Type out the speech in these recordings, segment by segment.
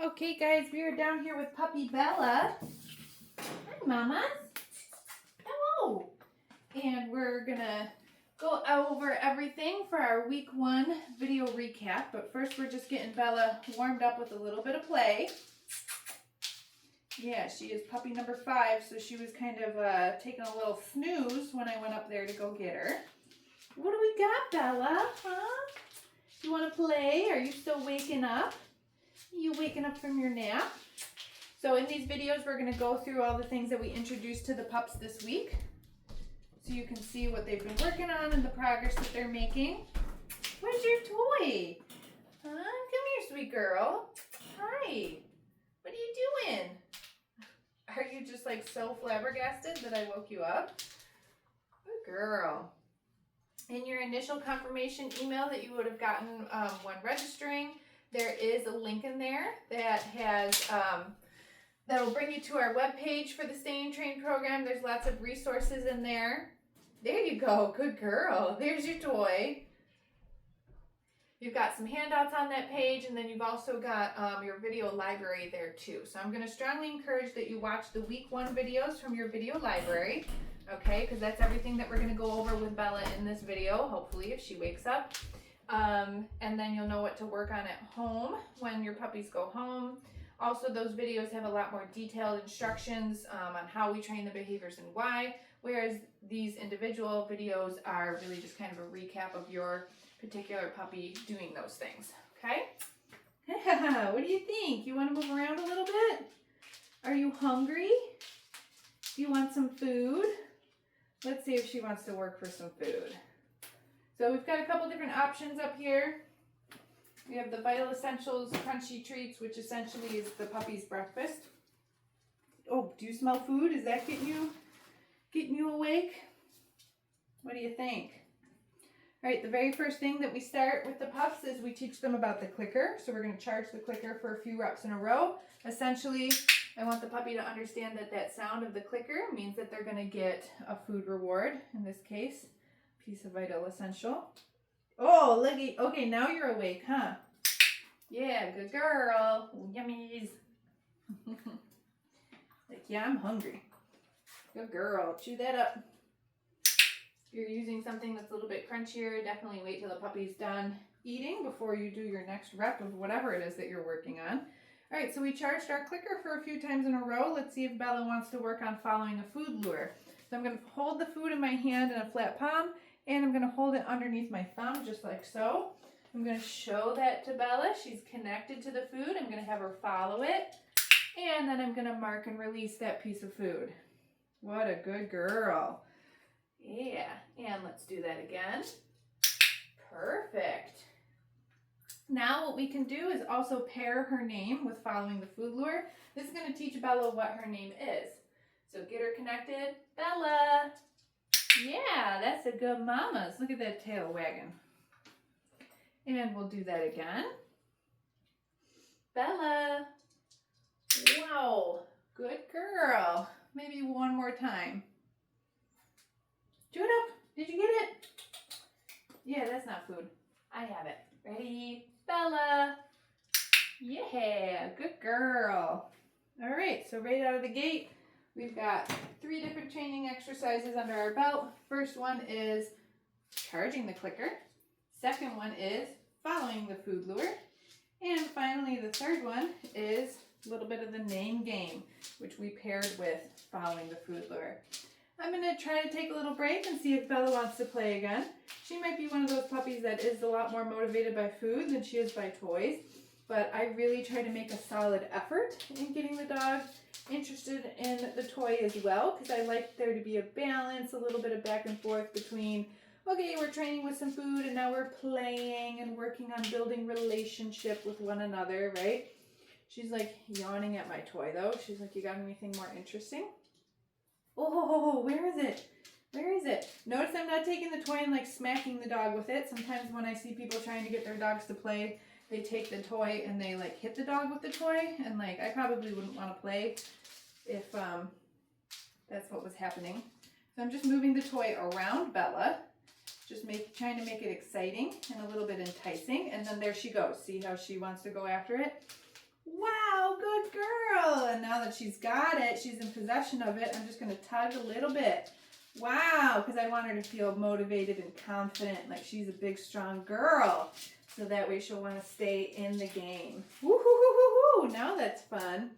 Okay, guys, we are down here with puppy Bella. Hi, mamas. Hello. And we're gonna go over everything for our week 1 video recap. But first, we're just getting Bella warmed up with a little bit of play. Yeah, she is puppy number 5, so she was kind of taking a little snooze when I went up there to go get her. What do we got, Bella? Huh? You want to play? Are you still waking up? You waking up from your nap? So in these videos, we're going to go through all the things that we introduced to the pups this week. So you can see what they've been working on and the progress that they're making. Where's your toy? Huh? Come here, sweet girl. Hi. What are you doing? Are you just like so flabbergasted that I woke you up? Good girl. In your initial confirmation email that you would have gotten when registering, there is a link in there that has that'll bring you to our webpage for the Stay and Train program. There's lots of resources in there. There you go, good girl. There's your toy. You've got some handouts on that page, and then you've also got your video library there too. So I'm going to strongly encourage that you watch the week 1 videos from your video library, okay? Because that's everything that we're going to go over with Bella in this video, hopefully, if she wakes up. And then you'll know what to work on at home when your puppies go home. Also, those videos have a lot more detailed instructions on how we train the behaviors and why, whereas these individual videos are really just kind of a recap of your particular puppy doing those things, okay? What do you think? You want to move around a little bit? Are you hungry? Do you want some food? Let's see if she wants to work for some food. So we've got a couple different options up here. We have the Vital Essentials Crunchy Treats, which essentially is the puppy's breakfast. Oh, do you smell food? Is that getting you awake? What do you think? All right, the very first thing that we start with the pups is we teach them about the clicker. So we're going to charge the clicker for a few reps in a row. Essentially, I want the puppy to understand that that sound of the clicker means that they're going to get a food reward. In this case, a piece of Vital Essential. Oh, looky. Okay, now you're awake, huh? Yeah, good girl. Ooh, yummies. Like, yeah, I'm hungry. Good girl. Chew that up. If you're using something that's a little bit crunchier, definitely wait till the puppy's done eating before you do your next rep of whatever it is that you're working on. All right, so we charged our clicker for a few times in a row. Let's see if Bella wants to work on following a food lure. So I'm going to hold the food in my hand in a flat palm, and I'm going to hold it underneath my thumb, just like so. I'm going to show that to Bella. She's connected to the food. I'm going to have her follow it, and then I'm going to mark and release that piece of food. What a good girl. Yeah, and let's do that again. Perfect. Now what we can do is also pair her name with following the food lure. This is going to teach Bella what her name is. So get her connected. Bella. Yeah, that's a good mama's. Look at that tail wagging. And we'll do that again. Bella. Wow, good girl. Maybe one more time. Chew it up. Did you get it? Yeah, that's not food. I have it. Ready? Bella. Yeah, good girl. All right, so right out of the gate, we've got 3 different training exercises under our belt. First one is charging the clicker. Second one is following the food lure. And finally, the third one is a little bit of the name game, which we paired with following the food lure. I'm going to try to take a little break and see if Bella wants to play again. She might be one of those puppies that is a lot more motivated by food than she is by toys, but I really try to make a solid effort in getting the dog interested in the toy as well, because I like there to be a balance, a little bit of back and forth between, okay, we're training with some food and now we're playing and working on building relationship with one another, right? She's like yawning at my toy though. She's like, you got anything more interesting? Oh, where is it? Where is it? Notice I'm not taking the toy and like smacking the dog with it. Sometimes when I see people trying to get their dogs to play, they take the toy and they like hit the dog with the toy. And like, I probably wouldn't want to play if that's what was happening. So I'm just moving the toy around Bella. Just trying to make it exciting and a little bit enticing. And then there she goes. See how she wants to go after it? Wow! good girl. And now that she's got it, she's in possession of it, I'm just going to tug a little bit. Wow, because I want her to feel motivated and confident, like she's a big, strong girl. So that way she'll want to stay in the game. Woo-hoo-hoo-hoo-hoo. Now that's fun.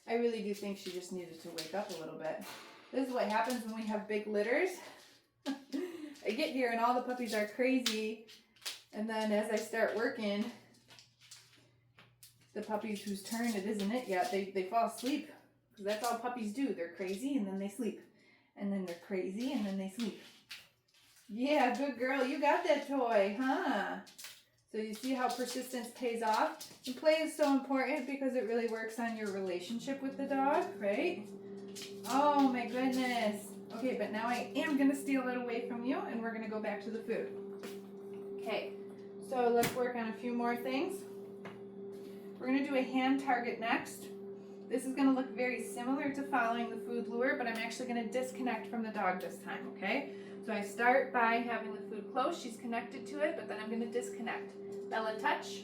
I really do think she just needed to wake up a little bit. This is what happens when we have big litters. I get here and all the puppies are crazy. And then as I start working, the puppies whose turn it isn't it yet, they fall asleep. Because that's all puppies do. They're crazy and then they sleep. And then they're crazy and then they sleep. Yeah, good girl. You got that toy, huh? So you see how persistence pays off? And play is so important because it really works on your relationship with the dog, right? Oh my goodness. Okay, but now I am going to steal it away from you and we're going to go back to the food. Okay, so let's work on a few more things. We're going to do a hand target next. This is going to look very similar to following the food lure, but I'm actually going to disconnect from the dog this time, okay? So I start by having the food close. She's connected to it, but then I'm going to disconnect. Bella, touch.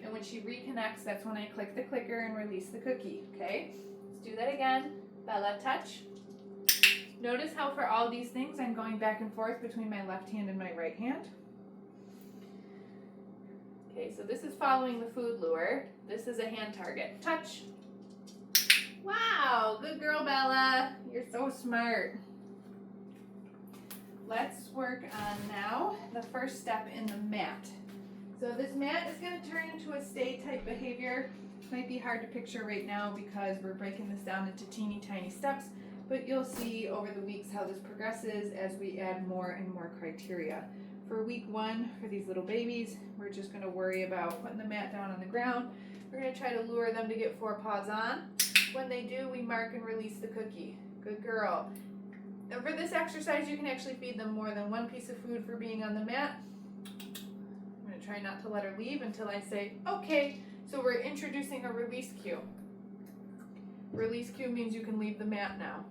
And when she reconnects, that's when I click the clicker and release the cookie, okay? Let's do that again. Bella, touch. Notice how for all these things, I'm going back and forth between my left hand and my right hand. Okay, so this is following the food lure. This is a hand target. Touch. Wow, good girl, Bella. You're so smart. Let's work on now the first step in the mat. So this mat is going to turn into a stay type behavior. It might be hard to picture right now because we're breaking this down into teeny tiny steps, but you'll see over the weeks how this progresses as we add more and more criteria. For week 1, for these little babies, we're just going to worry about putting the mat down on the ground. We're going to try to lure them to get 4 paws on. When they do, we mark and release the cookie. Good girl. And for this exercise, you can actually feed them more than one piece of food for being on the mat. I'm going to try not to let her leave until I say, okay. So we're introducing a release cue. Release cue means you can leave the mat now.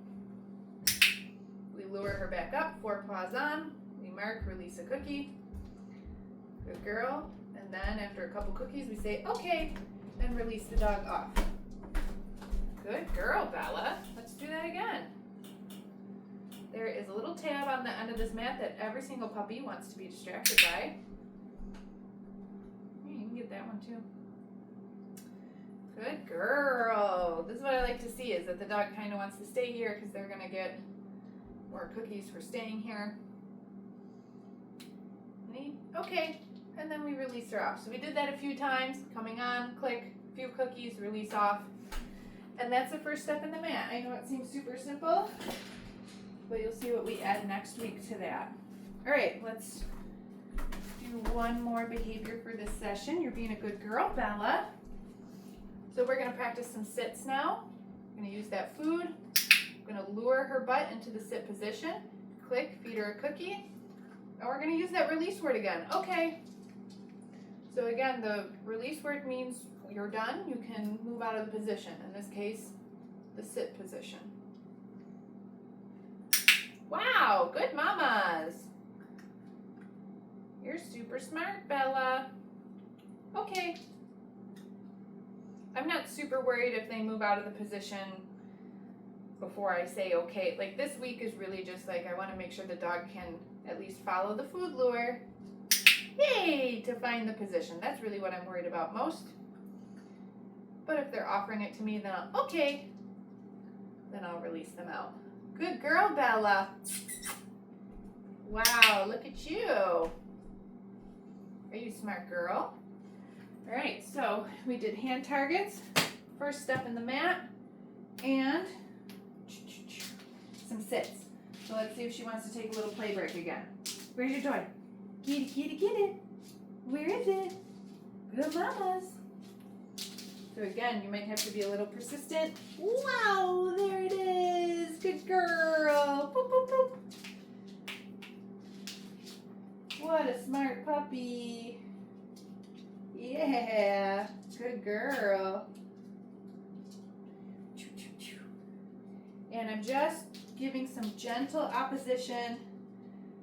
We lure her back up, 4 paws on. We mark, release a cookie. Good girl. And then after a couple cookies, we say, okay, and release the dog off. Good girl, Bella. Let's do that again. There is a little tab on the end of this mat that every single puppy wants to be distracted by. You can get that one too. Good girl. This is what I like to see, is that the dog kind of wants to stay here because they're going to get more cookies for staying here. Okay, and then we release her off. So we did that a few times. Coming on, click, a few cookies, release off. And that's the first step in the mat. I know it seems super simple, but you'll see what we add next week to that. All right, let's do one more behavior for this session. You're being a good girl, Bella. So we're going to practice some sits now. I'm going to use that food. I'm going to lure her butt into the sit position. Click, feed her a cookie. And we're going to use that release word again. Okay. So again, the release word means you're done. You can move out of the position. In this case, the sit position. Wow, good mamas. You're super smart, Bella. Okay. I'm not super worried if they move out of the position before I say okay. Like this week is really just like I want to make sure the dog can at least follow the food lure. Yay! To find the position. That's really what I'm worried about most. But if they're offering it to me, then I'll release them out. Good girl, Bella. Wow, look at you. Are you a smart girl? All right, so we did hand targets, first step in the mat, and some sits. So let's see if she wants to take a little play break again. Where's your toy? Get it, get it, get it. Where is it? Good mamas. So again, you might have to be a little persistent. Wow, there it is. Good girl. Boop, boop, boop. What a smart puppy. Yeah, good girl. And I'm just giving some gentle opposition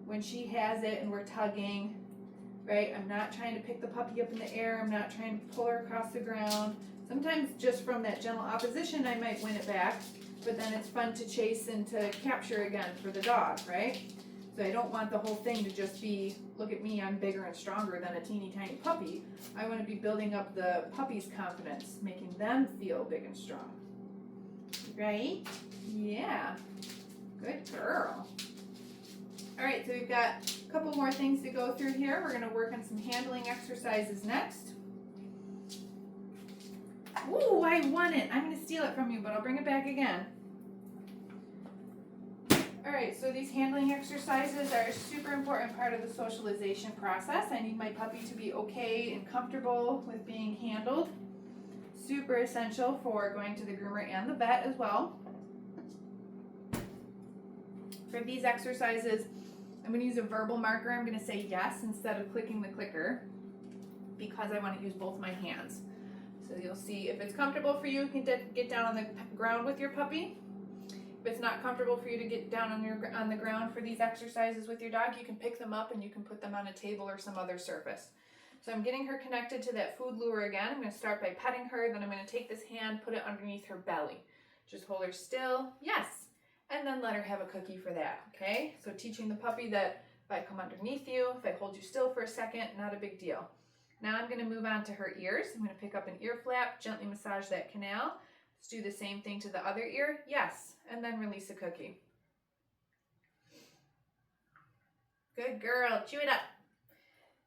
when she has it and we're tugging, right? I'm not trying to pick the puppy up in the air. I'm not trying to pull her across the ground. Sometimes just from that gentle opposition, I might win it back, but then it's fun to chase and to capture again for the dog, right? So I don't want the whole thing to just be, look at me, I'm bigger and stronger than a teeny tiny puppy. I want to be building up the puppy's confidence, making them feel big and strong. Right? Yeah. Good girl. All right, so we've got a couple more things to go through here. We're going to work on some handling exercises next. Ooh, I won it. I'm going to steal it from you, but I'll bring it back again. All right, so these handling exercises are a super important part of the socialization process. I need my puppy to be okay and comfortable with being handled. Super essential for going to the groomer and the vet as well. For these exercises, I'm going to use a verbal marker. I'm going to say yes instead of clicking the clicker because I want to use both my hands. So you'll see if it's comfortable for you, you can get down on the ground with your puppy. If it's not comfortable for you to get down on the ground for these exercises with your dog, you can pick them up and you can put them on a table or some other surface. So I'm getting her connected to that food lure again. I'm going to start by petting her, then I'm going to take this hand, put it underneath her belly. Just hold her still, yes, and then let her have a cookie for that, okay? So teaching the puppy that if I come underneath you, if I hold you still for a second, not a big deal. Now I'm going to move on to her ears. I'm going to pick up an ear flap, gently massage that canal. Let's do the same thing to the other ear. Yes. And then release a cookie. Good girl. Chew it up.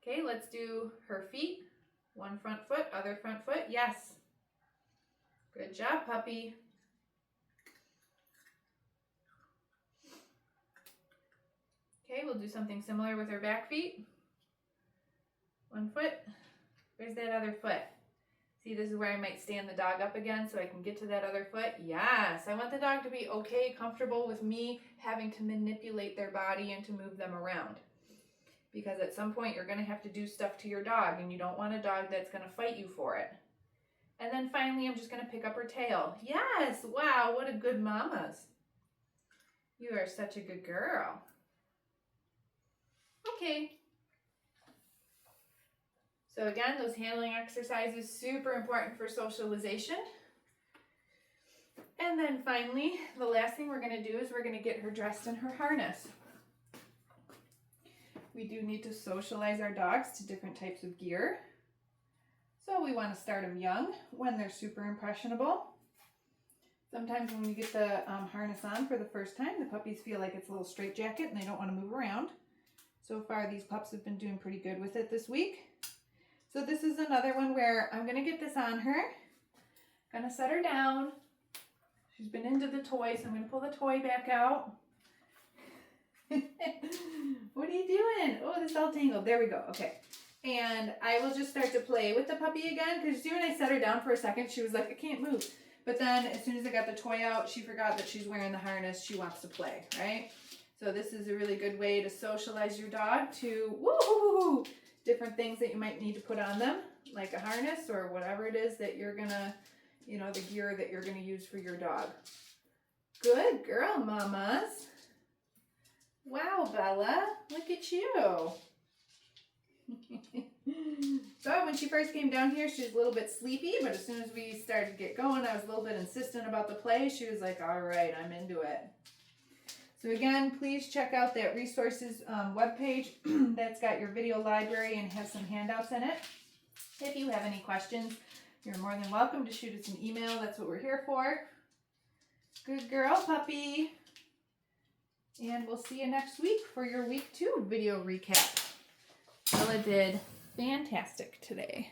Okay, let's do her feet. One front foot, other front foot. Yes. Good job, puppy. Okay, we'll do something similar with her back feet. One foot. Where's that other foot? See, this is where I might stand the dog up again so I can get to that other foot. Yes, I want the dog to be okay, comfortable with me having to manipulate their body and to move them around. Because at some point you're going to have to do stuff to your dog and you don't want a dog that's going to fight you for it. And then finally, I'm just going to pick up her tail. Yes, wow, what a good mama's. You are such a good girl. Okay. So again, those handling exercises, super important for socialization. And then finally, the last thing we're going to do is we're going to get her dressed in her harness. We do need to socialize our dogs to different types of gear. So we want to start them young when they're super impressionable. Sometimes when we get the harness on for the first time, the puppies feel like it's a little straitjacket and they don't want to move around. So far, these pups have been doing pretty good with it this week. So this is another one where I'm going to get this on her. Going to set her down. She's been into the toy, so I'm going to pull the toy back out. What are you doing? Oh, this is all tangled. There we go. Okay. And I will just start to play with the puppy again, because when I set her down for a second, she was like, I can't move. But then as soon as I got the toy out, she forgot that she's wearing the harness. She wants to play, right? So this is a really good way to socialize your dog to woo different things that you might need to put on them, like a harness or whatever it is that you're gonna, the gear that you're gonna use for your dog. Good girl, mamas. Wow, Bella, look at you. So when she first came down here, she was a little bit sleepy, but as soon as we started to get going, I was a little bit insistent about the play. She was like, all right, I'm into it. So again, please check out that resources webpage that's got your video library and has some handouts in it. If you have any questions, you're more than welcome to shoot us an email. That's what we're here for. Good girl, puppy. And we'll see you next week for your week 2 video recap. Bella did fantastic today.